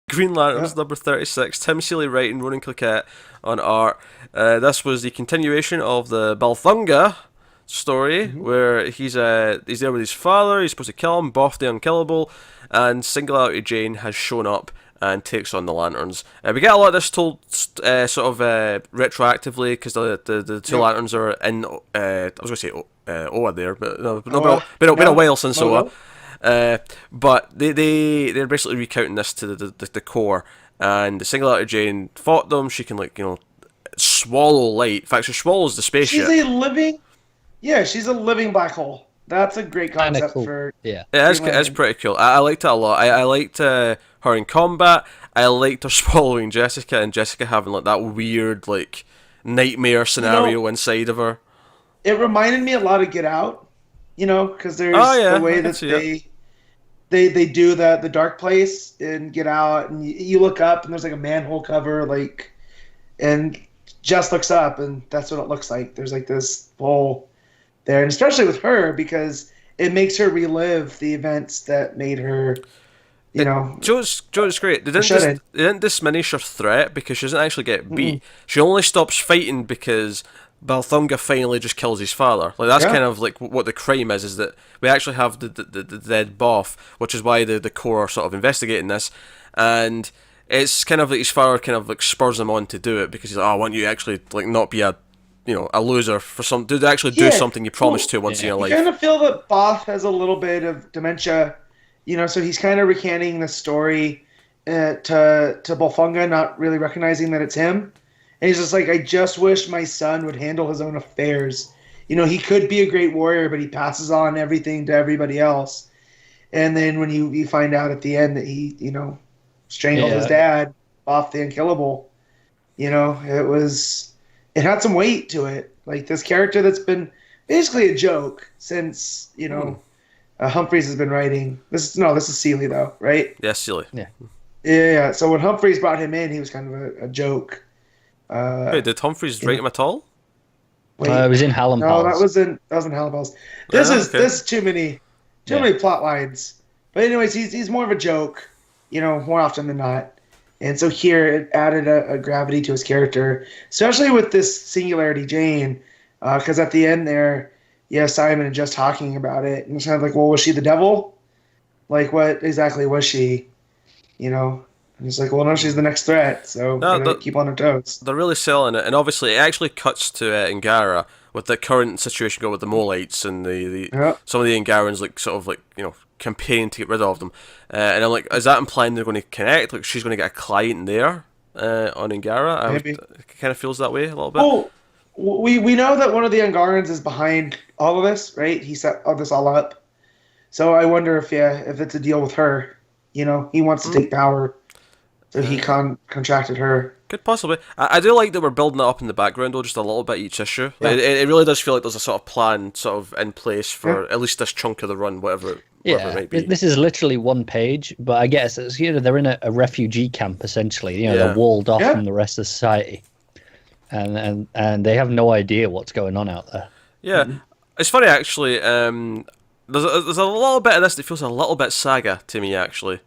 Green Lanterns number 36. Tim Seeley writing, Ronan Cliquette on art. This was the continuation of the Balthunga story, where he's there with his father. He's supposed to kill him, Boff the Unkillable, and Singularity Jane has shown up and takes on the Lanterns. We get a lot of this told retroactively, because the two Lanterns are in. I was going to say Oa there, but no, been a while since Oa. But they're basically recounting this to the core, and the Singularity Jane fought them. She can swallow light. In fact, she swallows the spaceship. She's a living black hole. That's a great concept for it's pretty cool. I liked it a lot. I liked her in combat. I liked her swallowing Jessica, and Jessica having that weird nightmare scenario inside of her. It reminded me a lot of Get Out, because there's the way that they do the dark place and Get Out, and you look up and there's a manhole cover, and Jess looks up and that's what it looks like. There's this hole there, and especially with her, because it makes her relive the events that made her, Joe's great. They didn't diminish her threat because she doesn't actually get beat. She only stops fighting because Balthunga finally just kills his father. That's kind of what the crime is that we actually have the dead Boff, which is why the core are sort of investigating this, and it's kind of his father kind of spurs him on to do it, because he's I want you to actually not be a loser for do something you promised to once in your life. You kind of feel that Boff has a little bit of dementia, so he's kind of recanting the story to Balthunga, not really recognizing that it's him. And he's just I just wish my son would handle his own affairs. He could be a great warrior, but he passes on everything to everybody else. And then when you find out at the end that he, strangled his dad, Boff the Unkillable, it had some weight to it. This character that's been basically a joke since, Humphreys has been writing. This is Seeley, though, right? Yes, Seeley. Yeah. So when Humphreys brought him in, he was kind of a joke. Wait, did Humphreys write him at all? Wait, it was in Hallam Pals. No, that was in Hallam Pals. This is too many plot lines. But anyways, he's more of a joke, more often than not. And so here it added a gravity to his character, especially with this Singularity Jane, because at the end there, Simon and just talking about it, and it's kind of well, was she the devil? What exactly was she? And he's well, no, she's the next threat, so keep on her toes. They're really selling it, and obviously it actually cuts to Angara with the current situation going with the Molites and some of the Angarans campaigning to get rid of them. And I'm is that implying they're going to connect? She's going to get a client there on Angara? Maybe. It kind of feels that way a little bit. Oh, we know that one of the Angarans is behind all of this, right? He set all this all up. So I wonder if it's a deal with her. He wants to take power. So he contracted her. Could possibly. I do like that we're building it up in the background, though, just a little bit each issue. Yeah. It really does feel like there's a sort of plan in place for at least this chunk of the run, whatever it might be. This is literally one page, but I guess it's, they're in a refugee camp, essentially. They're walled off from the rest of society. And they have no idea what's going on out there. Yeah. Mm-hmm. It's funny, actually. There's a little bit of this that feels a little bit Saga to me, actually.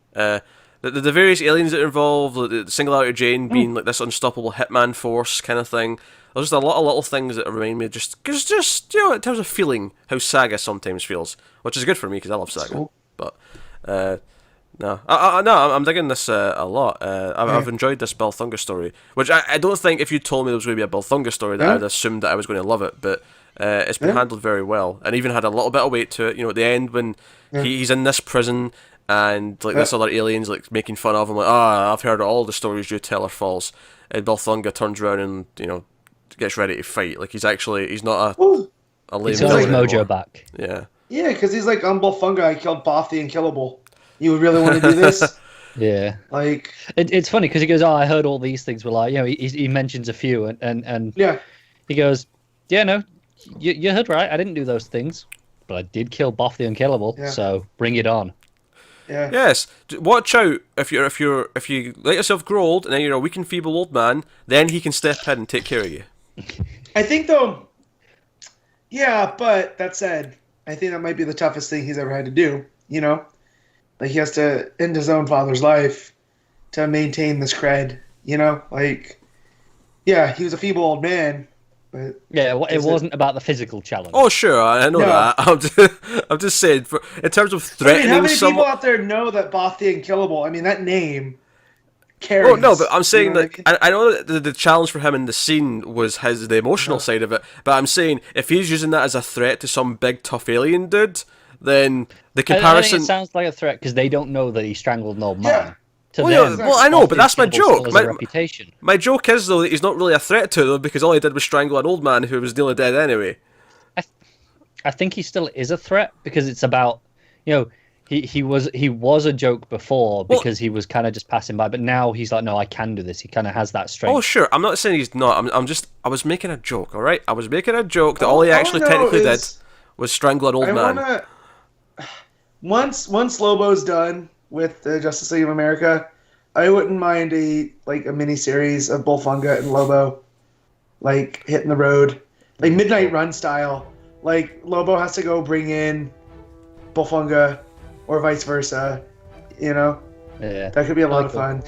The various aliens that are involved, the Singularity Jane being this unstoppable hitman force kind of thing. There's just a lot of little things that remind me of in terms of feeling how Saga sometimes feels, which is good for me because I love Saga. Cool. But I'm digging this a lot. I've enjoyed this Balthunga story, which I don't think if you told me there was going to be a Balthunga story that I'd assumed that I was going to love it, but it's been handled very well, and even had a little bit of weight to it. At the end when he's in this prison. And this other alien's making fun of him, I've heard all the stories you tell are false. And Balthunga turns around and gets ready to fight. He's not a lame. He's got his mojo back. Yeah. Yeah, because he's I'm Balthunga. I killed Boff the Unkillable. You would really want to do this? Yeah. It's funny because he goes, I heard all these things. But he mentions a few, and he goes, no, you heard right. I didn't do those things, but I did kill Boff the Unkillable. Yeah. So bring it on. Yeah. Yes. Watch out if you let yourself grow old and then you're a weak and feeble old man, then he can step in and take care of you. I think though, but that said, I think that might be the toughest thing he's ever had to do. He has to end his own father's life, to maintain this cred. You know, like, yeah, he was a feeble old man, but yeah, it wasn't about the physical challenge. Oh, sure, I know that. I'm just saying, in terms of threatening how many someone... people out there know that Bothian Killable? I mean, that name carries. Oh no, but I'm saying that I mean? I know that the challenge for him in the scene was the emotional side of it. But I'm saying if he's using that as a threat to some big tough alien dude, then the comparison. I think it sounds like a threat because they don't know that he strangled an old man. Yeah. To well, them, I know, but that's my joke. Reputation. My joke is though that he's not really a threat to them because all he did was strangle an old man who was nearly dead anyway. I think he still is a threat because it's about, you know, he was a joke before because he was kind of just passing by, but now he's like, no, I can do this. He kind of has that strength. Oh sure, I'm not saying he's not. I was making a joke, all right. I was making a joke that all he actually technically did was strangle an old man. Once Lobo's done with the Justice League of America, I wouldn't mind a mini series of Bullfunga and Lobo, like hitting the road, like Midnight Run style. Like Lobo has to go bring in Bullfunga, or vice versa. You know, yeah, that could be a lot of fun.